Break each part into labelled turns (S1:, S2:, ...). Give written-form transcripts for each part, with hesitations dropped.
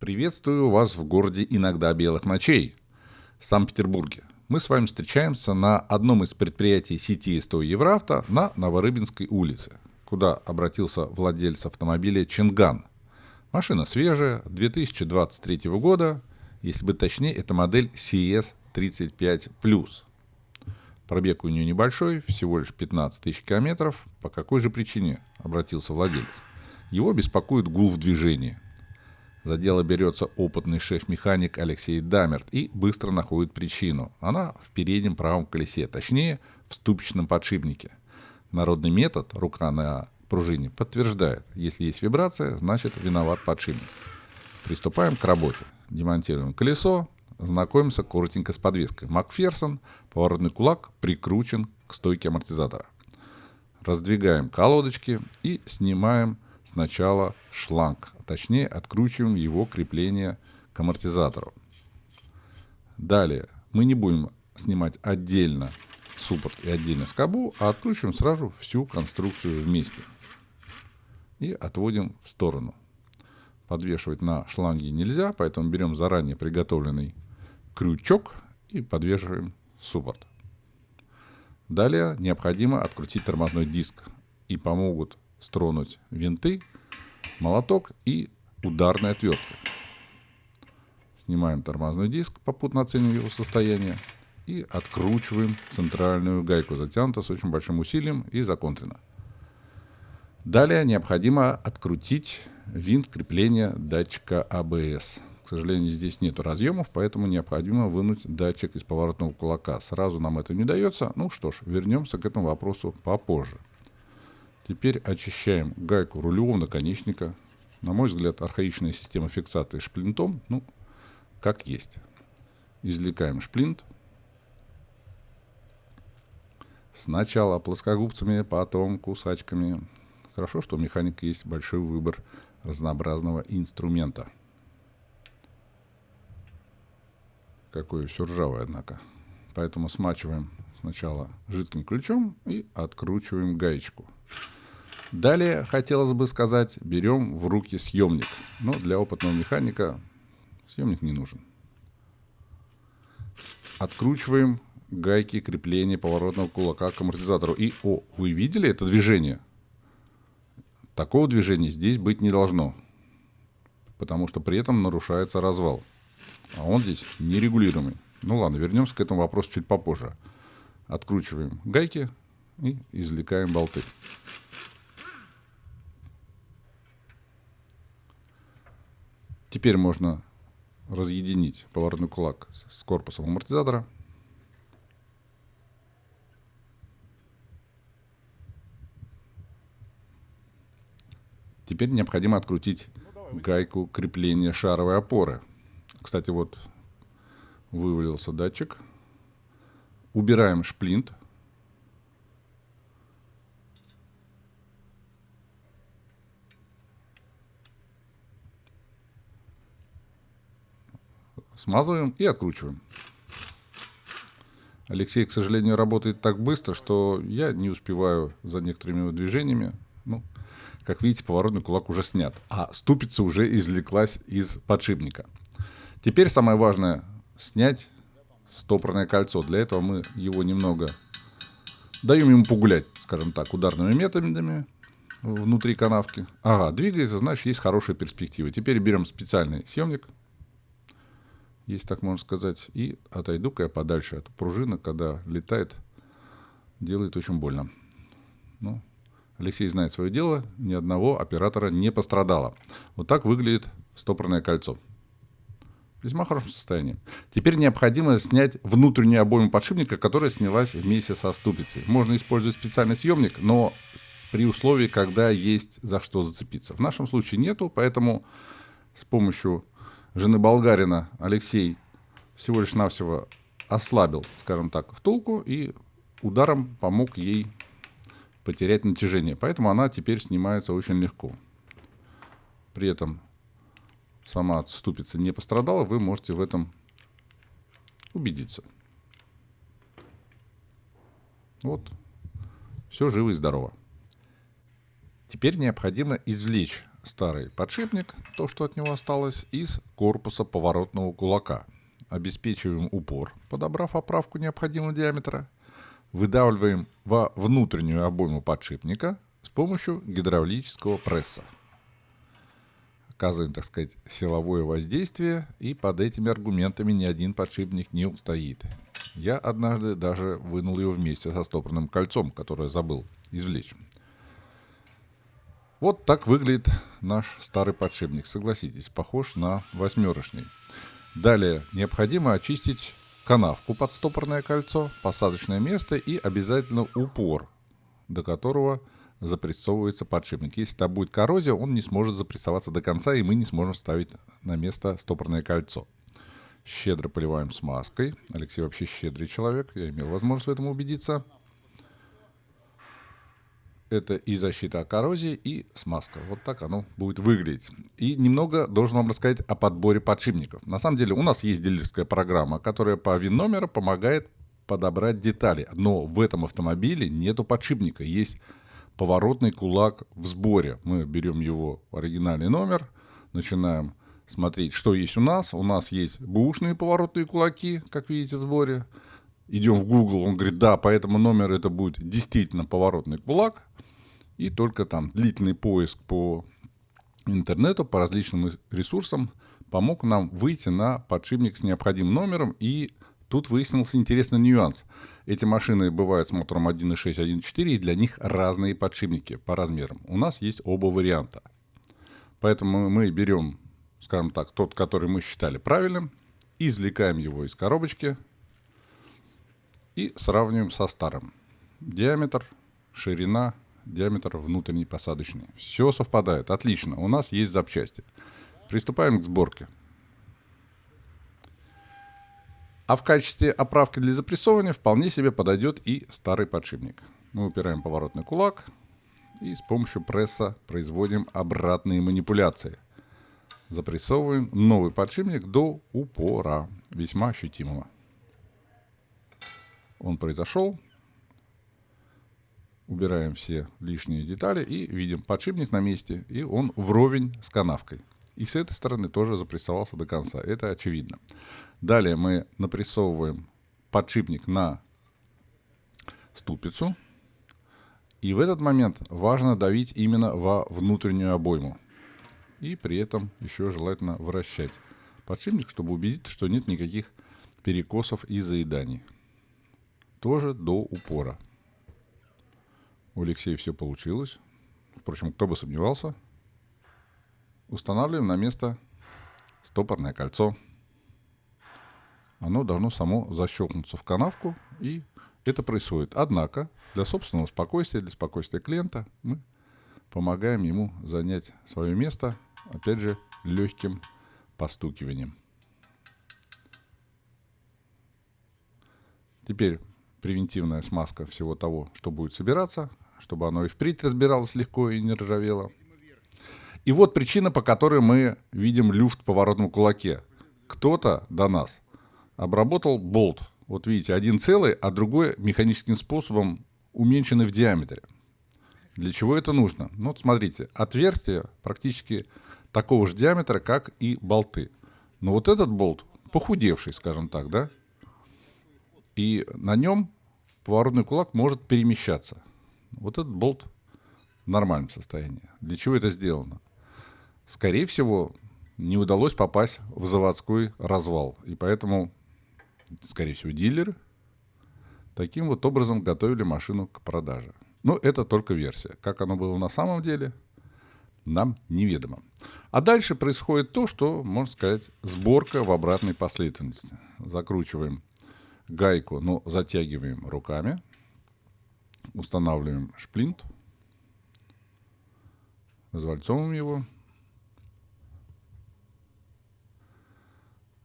S1: Приветствую вас в городе иногда белых ночей, Санкт-Петербурге. Мы с вами встречаемся на одном из предприятий сети СТО Евроавто на Новорыбинской улице, куда обратился владелец автомобиля Чинган. Машина свежая, 2023 года, если быть точнее, это модель CS35+. Пробег у нее небольшой, всего лишь 15 тысяч километров. По какой же причине обратился владелец? Его беспокоит гул в движении. За дело берется опытный шеф-механик Алексей Дамерт и быстро находит причину. Она в переднем правом колесе, точнее в ступичном подшипнике. Народный метод, рука на пружине, подтверждает, если есть вибрация, значит виноват подшипник. Приступаем к работе. Демонтируем колесо, знакомимся коротенько с подвеской. Макферсон, поворотный кулак прикручен к стойке амортизатора. Раздвигаем колодочки и снимаем сначала шланг, точнее откручиваем его крепление к амортизатору. Далее мы не будем снимать отдельно суппорт и отдельно скобу, а откручиваем сразу всю конструкцию вместе и отводим в сторону. Подвешивать на шланге нельзя, поэтому берем заранее приготовленный крючок и подвешиваем суппорт. Далее необходимо открутить тормозной диск, и помогут стронуть винты, молоток и ударная отвертка. Снимаем тормозной диск, попутно оцениваем его состояние, и откручиваем центральную гайку, затянута с очень большим усилием и законтрена. Далее необходимо открутить винт крепления датчика АБС. К сожалению, здесь нет разъемов, поэтому необходимо вынуть датчик из поворотного кулака. Сразу нам это не дается. Ну что ж, вернемся к этому вопросу попозже. Теперь очищаем гайку рулевого наконечника. На мой взгляд, архаичная система фиксации шплинтом, как есть. Извлекаем шплинт. Сначала плоскогубцами, потом кусачками. Хорошо, что у механика есть большой выбор разнообразного инструмента. Какое все ржавое, однако. Поэтому смачиваем сначала жидким ключом и откручиваем гаечку. Далее, хотелось бы сказать, берем в руки съемник. Но для опытного механика съемник не нужен. Откручиваем гайки крепления поворотного кулака к амортизатору. И, вы видели это движение? Такого движения здесь быть не должно, потому что при этом нарушается развал. А он здесь нерегулируемый. Ну ладно, вернемся к этому вопросу чуть попозже. Откручиваем гайки и извлекаем болты. Теперь можно разъединить поворотный кулак с корпусом амортизатора. Теперь необходимо открутить гайку крепления шаровой опоры. Кстати, вот вывалился датчик. Убираем шплинт. Смазываем и откручиваем. Алексей, к сожалению, работает так быстро, что я не успеваю за некоторыми его движениями. Как видите, поворотный кулак уже снят, а ступица уже извлеклась из подшипника. Теперь самое важное — снять стопорное кольцо. Для этого мы его немного даем ему погулять, скажем так, ударными методами внутри канавки. Ага, двигается, значит, есть хорошие перспективы. Теперь берем специальный съемник, если так можно сказать, и отойду-ка я подальше от пружины, когда летает, делает очень больно. Алексей знает свое дело, ни одного оператора не пострадало. Вот так выглядит стопорное кольцо. В весьма хорошем состоянии. Теперь необходимо снять внутреннюю обойму подшипника, которая снялась вместе со ступицей. Можно использовать специальный съемник, но при условии, когда есть за что зацепиться. В нашем случае нету, поэтому с помощью жены болгарина Алексей всего лишь навсего ослабил, скажем так, втулку и ударом помог ей потерять натяжение. Поэтому она теперь снимается очень легко. При этом сама ступица не пострадала, вы можете в этом убедиться. Вот. Все живо и здорово. Теперь необходимо извлечь старый подшипник, то, что от него осталось, из корпуса поворотного кулака. Обеспечиваем упор, подобрав оправку необходимого диаметра. Выдавливаем во внутреннюю обойму подшипника с помощью гидравлического пресса. Оказываем, так сказать, силовое воздействие, и под этими аргументами ни один подшипник не устоит. Я однажды даже вынул его вместе со стопорным кольцом, которое забыл извлечь. Вот так выглядит наш старый подшипник. Согласитесь, похож на восьмерочный. Далее необходимо очистить канавку под стопорное кольцо, посадочное место и обязательно упор, до которого запрессовывается подшипник. Если там будет коррозия, он не сможет запрессоваться до конца, и мы не сможем ставить на место стопорное кольцо. Щедро поливаем смазкой. Алексей вообще щедрый человек, я имел возможность в этом убедиться. Это и защита от коррозии, и смазка. Вот так оно будет выглядеть. И немного должен вам рассказать о подборе подшипников. На самом деле у нас есть дилерская программа, которая по ВИН-номеру помогает подобрать детали. Но в этом автомобиле нету подшипника. Есть поворотный кулак в сборе. Мы берем его оригинальный номер, начинаем смотреть, что есть у нас. У нас есть бэушные поворотные кулаки, как видите, в сборе. Идем в Google, он говорит, да, по этому номеру это будет действительно поворотный кулак. И только там длительный поиск по интернету, по различным ресурсам помог нам выйти на подшипник с необходимым номером. И тут выяснился интересный нюанс. Эти машины бывают с мотором 1.6, 1.4, и для них разные подшипники по размерам. У нас есть оба варианта. Поэтому мы берем, скажем так, тот, который мы считали правильным, извлекаем его из коробочки и сравниваем со старым. Диаметр, ширина, диаметр внутренний посадочный. Все совпадает. Отлично. У нас есть запчасти. Приступаем к сборке. А в качестве оправки для запрессовывания вполне себе подойдет и старый подшипник. Мы упираем поворотный кулак и с помощью пресса производим обратные манипуляции. Запрессовываем новый подшипник до упора, весьма ощутимого. Он произошел. Убираем все лишние детали и видим подшипник на месте, и он вровень с канавкой. И с этой стороны тоже запрессовался до конца. Это очевидно. Далее мы напрессовываем подшипник на ступицу. И в этот момент важно давить именно во внутреннюю обойму. И при этом еще желательно вращать подшипник, чтобы убедиться, что нет никаких перекосов и заеданий. Тоже до упора. У Алексея все получилось. Впрочем, кто бы сомневался. Устанавливаем на место стопорное кольцо. Оно должно само защелкнуться в канавку, и это происходит. Однако, для собственного спокойствия, для спокойствия клиента, мы помогаем ему занять свое место, опять же, легким постукиванием. Теперь превентивная смазка всего того, что будет собираться, чтобы оно и впредь разбиралось легко и не ржавело. И вот причина, по которой мы видим люфт в поворотном кулаке. Кто-то до нас обработал болт. Вот видите, один целый, а другой механическим способом уменьшенный в диаметре. Для чего это нужно? Ну, вот смотрите, отверстие практически такого же диаметра, как и болты. Но вот этот болт похудевший, скажем так, да? И на нем поворотный кулак может перемещаться. Вот этот болт в нормальном состоянии. Для чего это сделано? Скорее всего, не удалось попасть в заводской развал. И поэтому, скорее всего, дилеры таким вот образом готовили машину к продаже. Но это только версия. Как оно было на самом деле, нам неведомо. А дальше происходит то, что, можно сказать, сборка в обратной последовательности. Закручиваем гайку, но затягиваем руками. Устанавливаем шплинт. Развальцовываем его.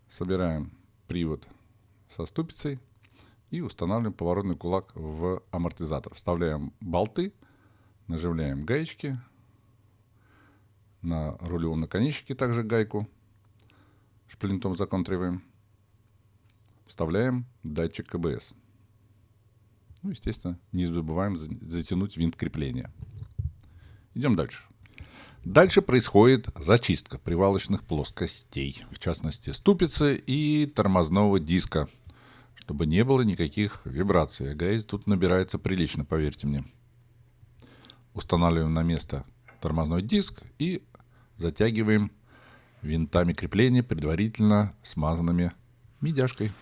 S1: Собираем привод со ступицей и устанавливаем поворотный кулак в амортизатор. Вставляем болты, наживляем гаечки. На рулевом наконечнике также гайку шплинтом законтриваем. Вставляем датчик КБС. Ну, естественно, не забываем затянуть винт крепления. Идем дальше. Дальше происходит зачистка привалочных плоскостей, в частности ступицы и тормозного диска, чтобы не было никаких вибраций. Грязь тут набирается прилично, поверьте мне. Устанавливаем на место тормозной диск и затягиваем винтами крепления, предварительно смазанными медяшкой,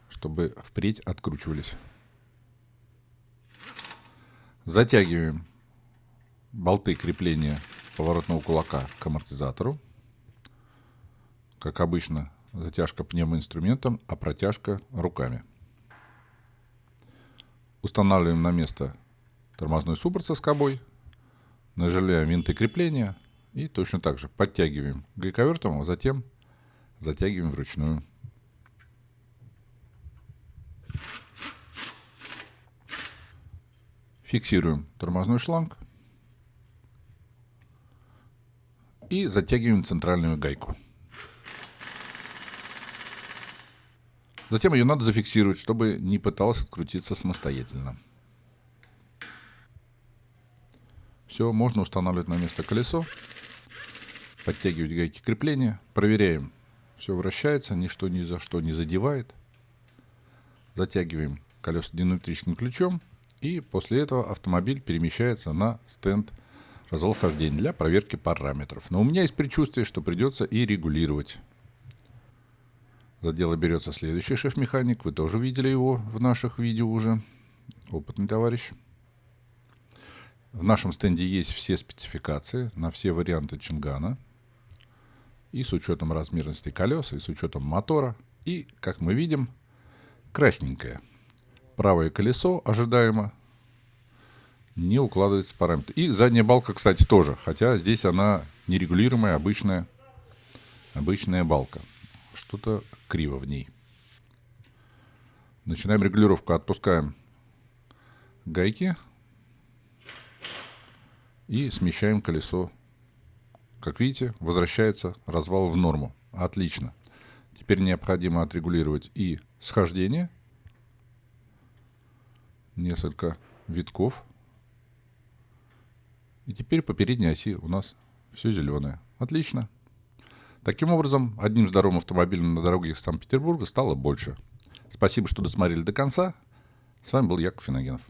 S1: чтобы впредь откручивались. Затягиваем болты крепления поворотного кулака к амортизатору. Как обычно, затяжка пневмоинструментом, а протяжка руками. Устанавливаем на место тормозной суппорт со скобой, наживляем винты крепления и точно так же подтягиваем гайковертом, а затем затягиваем вручную. Фиксируем тормозной шланг и затягиваем центральную гайку. Затем ее надо зафиксировать, чтобы не пыталась открутиться самостоятельно. Все, можно устанавливать на место колесо, подтягивать гайки крепления, проверяем, все вращается, ничто ни за что не задевает. Затягиваем колеса динаметрическим ключом, и после этого автомобиль перемещается на стенд развал хождения для проверки параметров. Но у меня есть предчувствие, что придется и регулировать. За дело берется следующий шеф-механик. Вы тоже видели его в наших видео уже. Опытный товарищ. В нашем стенде есть все спецификации на все варианты Чингана. И с учетом размерности колес, и с учетом мотора. И, как мы видим, красненькое. Правое колесо ожидаемо не укладывается в параметры. И задняя балка, кстати, тоже. Хотя здесь она нерегулируемая, обычная балка. Что-то криво в ней. Начинаем регулировку. Отпускаем гайки и смещаем колесо. Как видите, возвращается развал в норму. Отлично. Теперь необходимо отрегулировать и схождение. Несколько витков. И теперь по передней оси у нас все зеленое. Отлично. Таким образом, одним здоровым автомобилем на дорогах Санкт-Петербурга стало больше. Спасибо, что досмотрели до конца. С вами был Яков Финогенов.